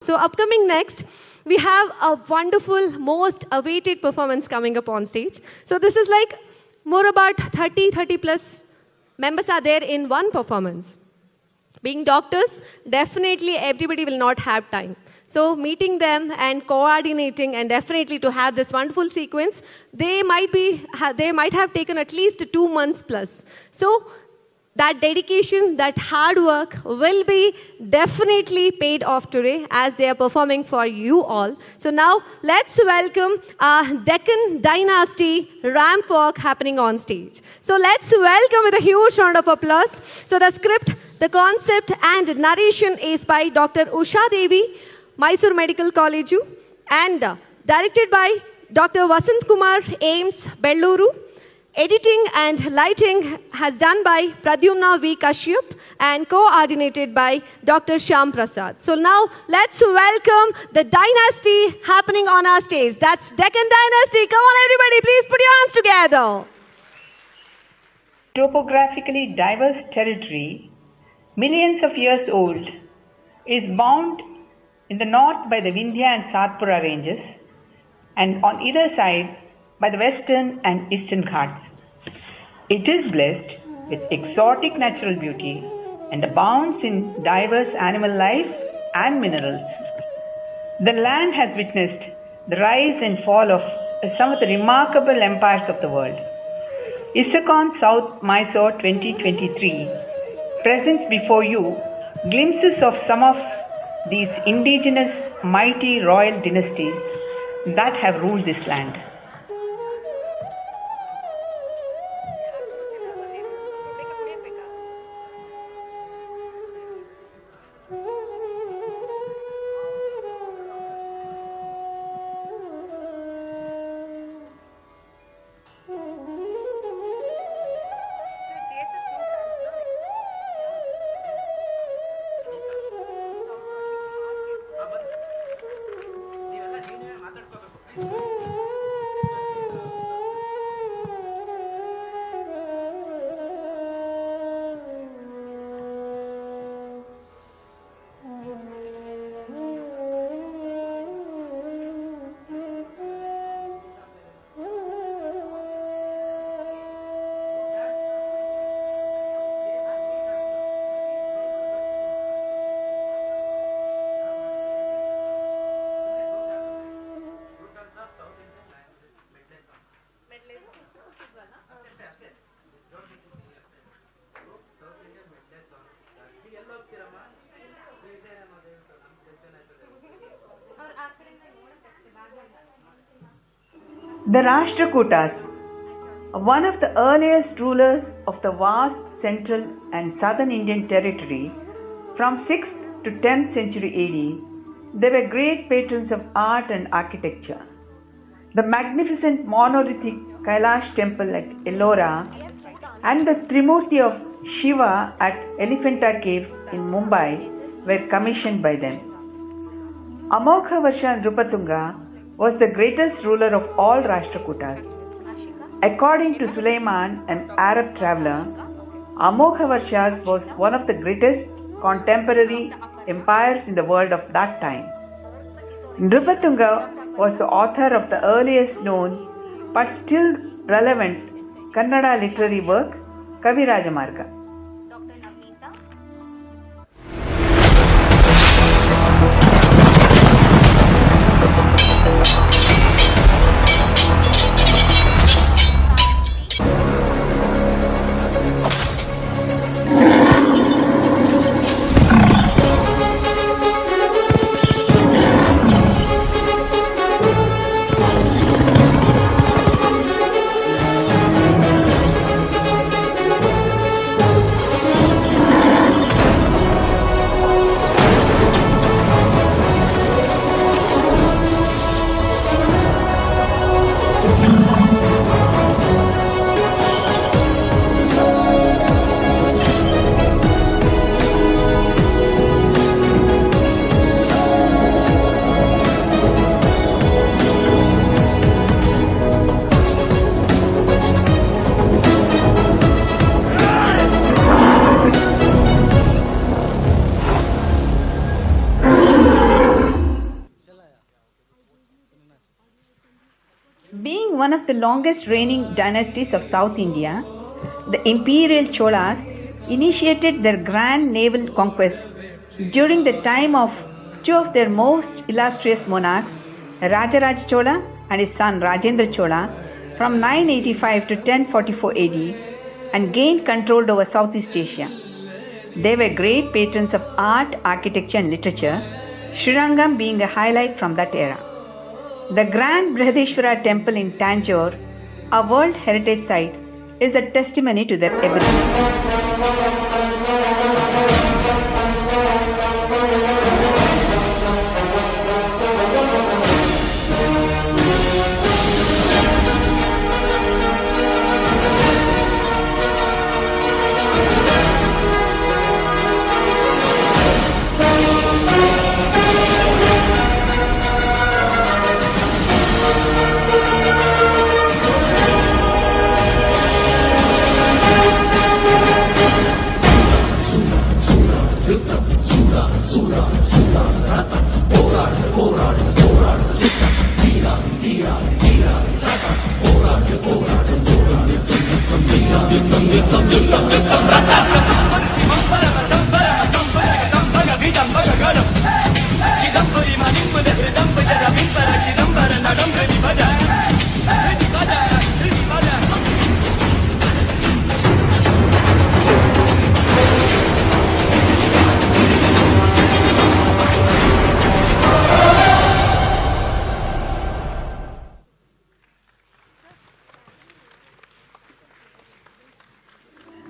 So upcoming next, we have a wonderful, most awaited performance coming up on stage. So this is like more about 30 plus members are there in one performance. Being doctors, definitely everybody will not have time. So meeting them and coordinating and definitely to have this wonderful sequence, they might have taken at least 2 months plus. So that dedication, that hard work will be definitely paid off today as they are performing for you all. So now let's welcome our Deccan Dynasty ramp walk happening on stage. So let's welcome with a huge round of applause. So the script, the concept and narration is by Dr. Usha Devi, Mysuru Medical College, and directed by Dr. Vasantha Kumar, AIMS, Belluru. Editing and lighting has done by Pradhyumna V. Kashyap and coordinated by Dr. Shyam Prasad. So now let's welcome the Dynasty happening on our stage. That's Deccan Dynasty. Come on everybody, please put your hands together. Topographically diverse territory, millions of years old, is bound in the north by the Vindhya and Satpura ranges and on either side by the western and eastern Ghats. It is blessed with exotic natural beauty and abounds in diverse animal life and minerals. The land has witnessed the rise and fall of some of the remarkable empires of the world. ISACON South Mysore 2023 presents before you glimpses of some of these indigenous mighty royal dynasties that have ruled this land. The Rashtrakutas, one of the earliest rulers of the vast central and southern Indian territory from 6th to 10th century AD, they were great patrons of art and architecture. The magnificent monolithic Kailash temple at Ellora and the Trimurti of Shiva at Elephanta Cave in Mumbai were commissioned by them. Amogha Nrupatunga was the greatest ruler of all Rashtrakutas. According to Suleiman, an Arab traveller, Amogha was one of the greatest contemporary empires in the world of that time. Nrupatunga was the author of the earliest known but still relevant Kannada literary work, Kavirajamarga. one of the longest reigning dynasties of South India, the Imperial Cholas initiated their grand naval conquest during the time of two of their most illustrious monarchs, Rajaraj Chola and his son Rajendra Chola, from 985 to 1044 AD, and gained control over Southeast Asia. They were great patrons of art, architecture and literature, Srirangam being a highlight from that era. The Grand Brihadeshwara Temple in Tanjore, a World Heritage Site, is a testimony to their ability.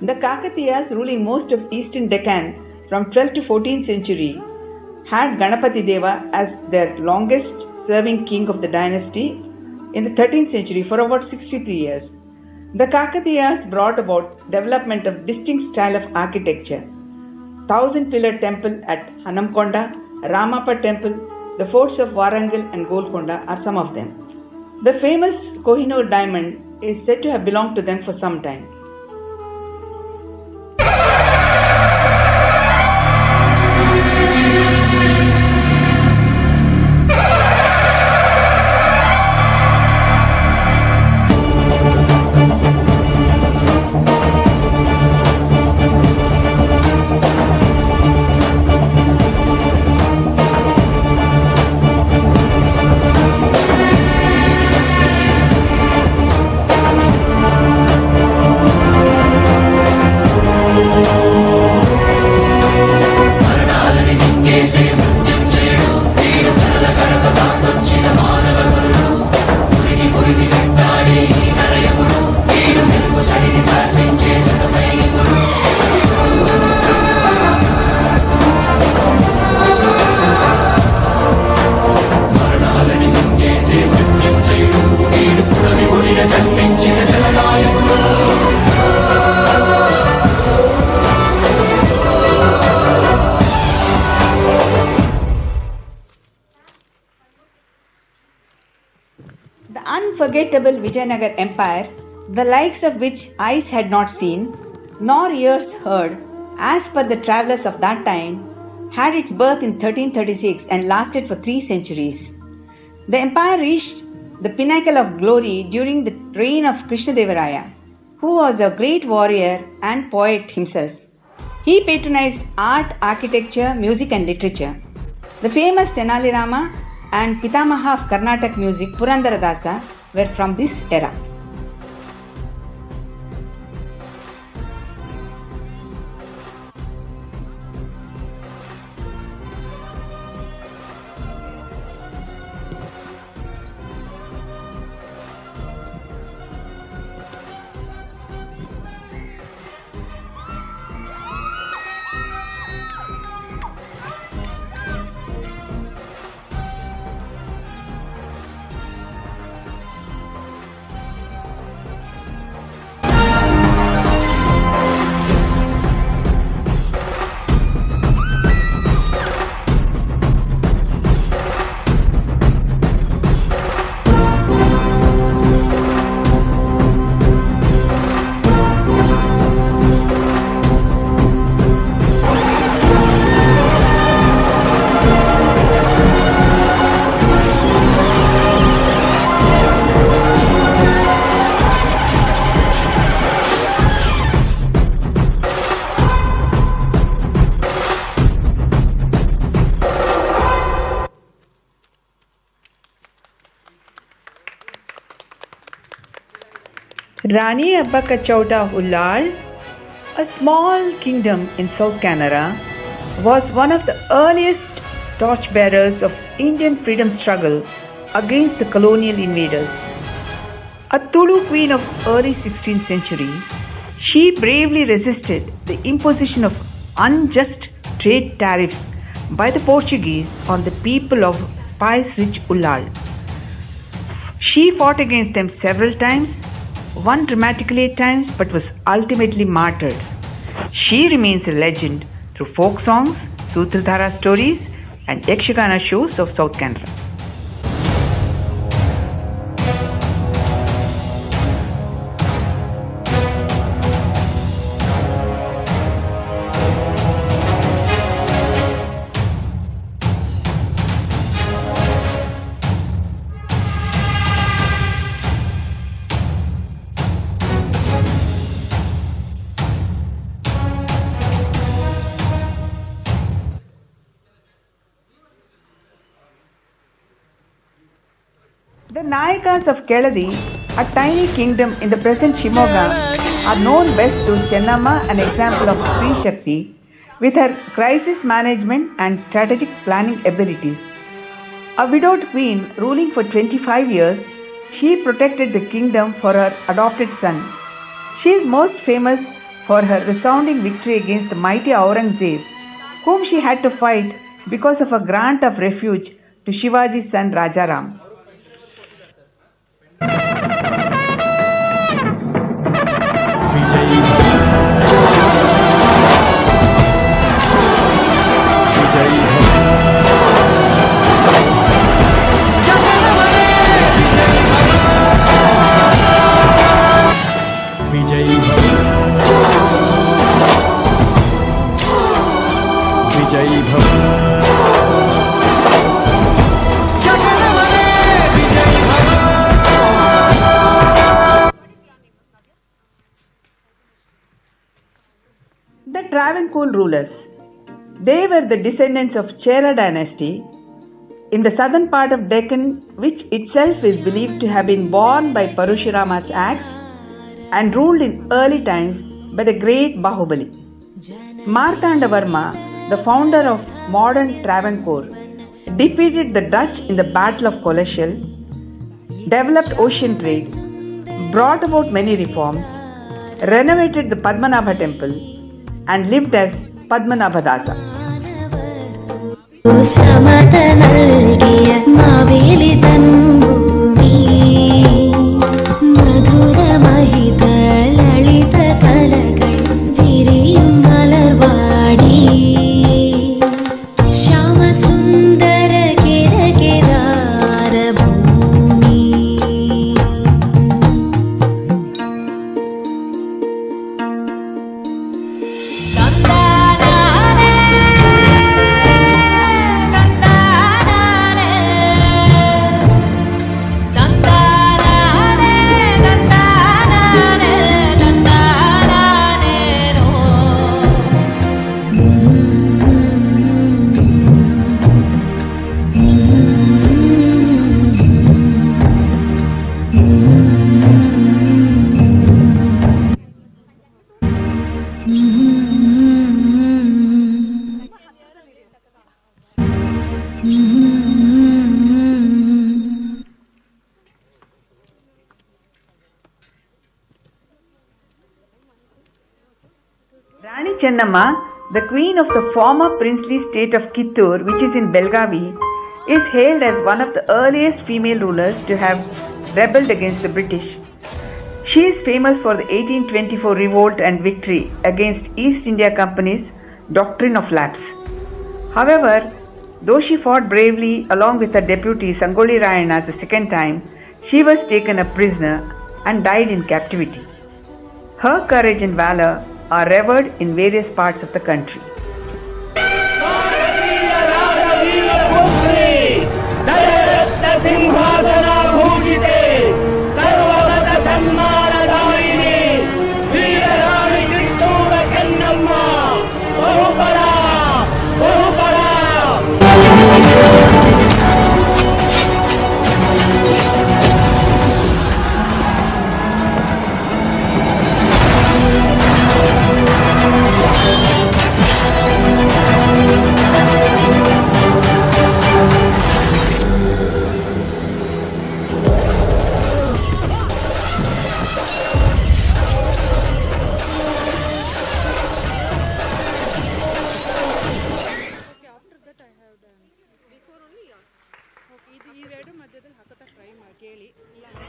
The Kakatiyas, ruling most of eastern Deccan from 12th to 14th century, had Ganapati Deva as their longest serving king of the dynasty in the 13th century for about 63 years. The Kakatiyas brought about development of distinct style of architecture. 1,000-pillar temple at Hanamkonda, Ramappa temple, the forts of Warangal and Golconda are some of them. The famous Kohinoor diamond is said to have belonged to them for some time. The unforgettable Vijayanagar Empire, the likes of which eyes had not seen, nor ears heard, as per the travellers of that time, had its birth in 1336 and lasted for 3 centuries. The empire reached the pinnacle of glory during the reign of Krishnadevaraya, who was a great warrior and poet himself. He patronized art, architecture, music and literature. The famous Tenali Rama and Pitamaha of Karnataka music, Purandaradasa, were from this era. Rani Abbakachauta of Ullal, a small kingdom in South Canara, was one of the earliest torchbearers of Indian freedom struggle against the colonial invaders. A Tulu queen of early 16th century, she bravely resisted the imposition of unjust trade tariffs by the Portuguese on the people of spice-rich Ullal. She fought against them several times, won dramatically at times, but was ultimately martyred. She remains a legend through folk songs, Sutradhara stories, and Yakshagana shows of South Canara. The Nayakas of Keladi, a tiny kingdom in the present Shimoga, are known best to Chennamma, an example of Sri Shakti, with her crisis management and strategic planning abilities. A widowed queen ruling for 25 years, she protected the kingdom for her adopted son. She is most famous for her resounding victory against the mighty Aurangzeb, whom she had to fight because of a grant of refuge to Shivaji's son Rajaram. The Travancore rulers. They were the descendants of Chera dynasty in the southern part of Deccan, which itself is believed to have been born by Parashurama's axe and ruled in early times by the great Bahubali. Martandavarma, the founder of modern Travancore, defeated the Dutch in the Battle of Coleshel, developed ocean trade, brought about many reforms, renovated the Padmanabha temple, and lived as Padmanabhadasa. Rani Chennamma, the queen of the former princely state of Kittur, which is in Belgavi, is hailed as one of the earliest female rulers to have rebelled against the British. She is famous for the 1824 revolt and victory against East India Company's doctrine of lapse. However, though she fought bravely along with her deputy Sangoli Rayana the second time, she was taken a prisoner and died in captivity. Her courage and valor are revered in various parts of the country.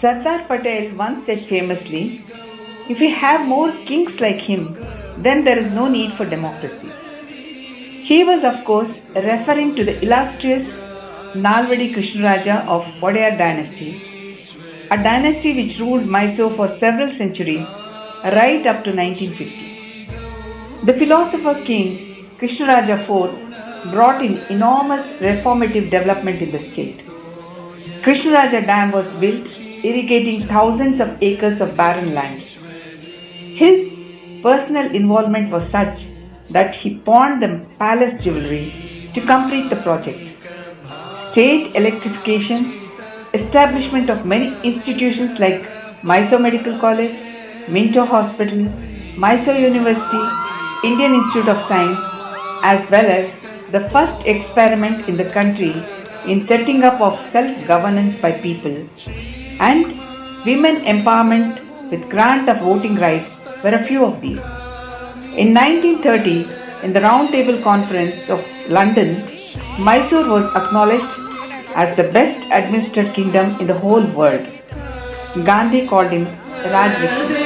Sardar Patel once said famously, "If we have more kings like him, then there is no need for democracy." He was, of course, referring to the illustrious Nalvadi Krishnaraja of Wadayar dynasty, a dynasty which ruled Mysore for several centuries, right up to 1950. The philosopher king Krishnaraja IV brought in enormous reformative development in the state. Krishnaraja Dam was built, irrigating thousands of acres of barren land. His personal involvement was such that he pawned the palace jewelry to complete the project. State electrification, establishment of many institutions like Mysore Medical College, Minto Hospital, Mysore University, Indian Institute of Science, as well as the first experiment in the country in setting up of self-governance by people, and women empowerment with grant of voting rights were a few of these. In 1930, in the Round Table Conference of London, Mysore was acknowledged as the best administered kingdom in the whole world. Gandhi called him Rajvishnu.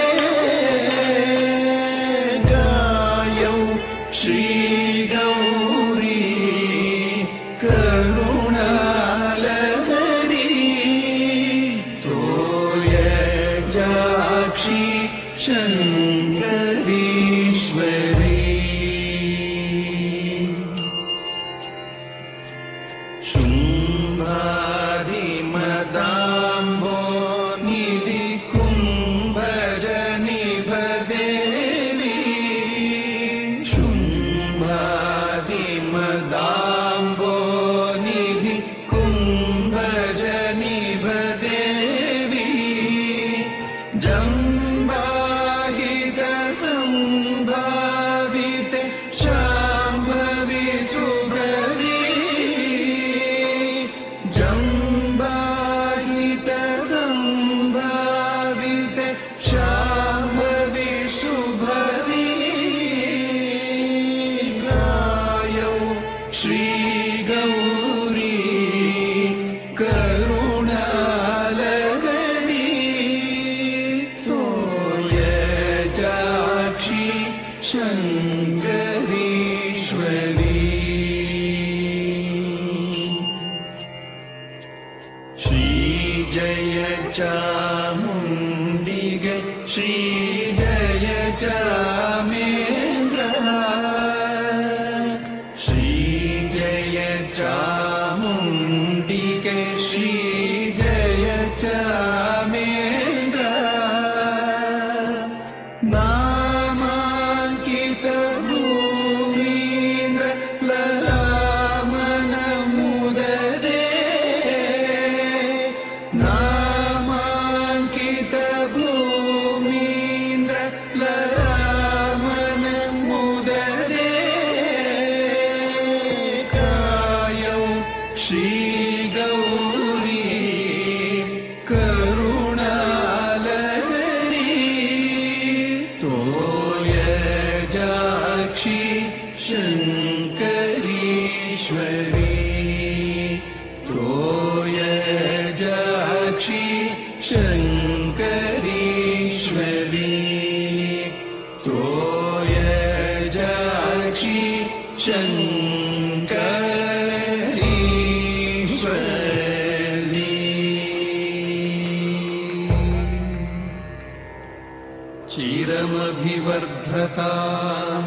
चिरमभिवर्धतां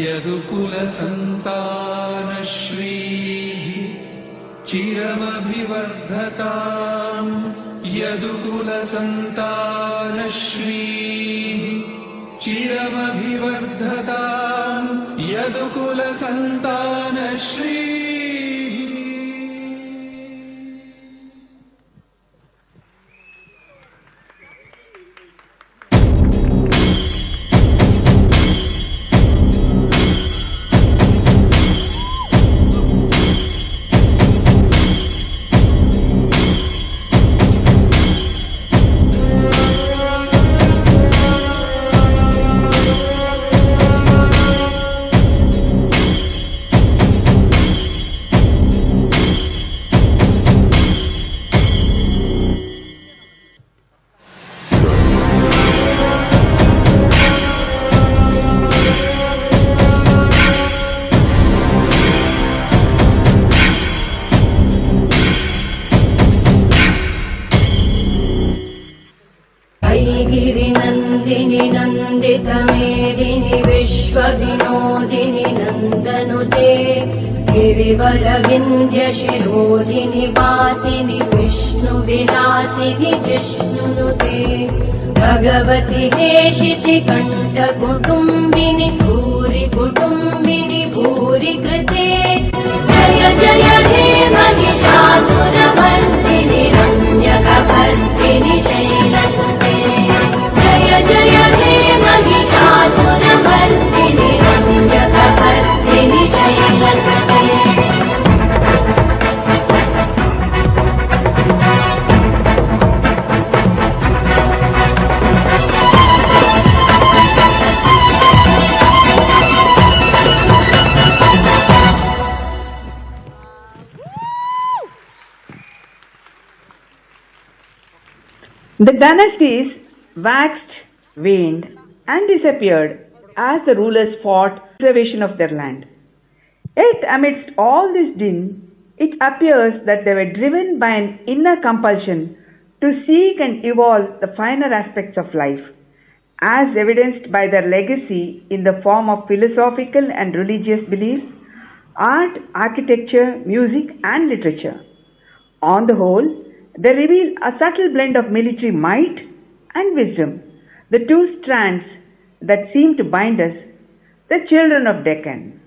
यदुकुलसन्तानश्रीः चिरमभिवर्धतां यदुकुलसन्तानश्रीः चिरमभिवर्धतां यदुकुलसन्तानश्रीः. विदितमेदिनि विश्वविनोदिनि नन्दनुते गिरिवरविन्ध्यशिरोधिनि वासिनि विष्णुविलासिनि जिष्णुनुते भगवति हेशिति कण्ठकुटुम्बिनि भूरि कुटुम्बिनि भूरि कृते जय जय हे महिषासुरमर्दिनि रम्यकपर्दिनि शैलसुते जय जय हे Mahishasuramardini रम्यकपर्दिनि शैलसुते The dynasties waxed, waned, and disappeared as the rulers fought preservation of their land. Yet, amidst all this din, it appears that they were driven by an inner compulsion to seek and evolve the finer aspects of life, as evidenced by their legacy in the form of philosophical and religious beliefs, art, architecture, music, and literature. On the whole, they reveal a subtle blend of military might and wisdom, the two strands that seem to bind us, the children of Deccan.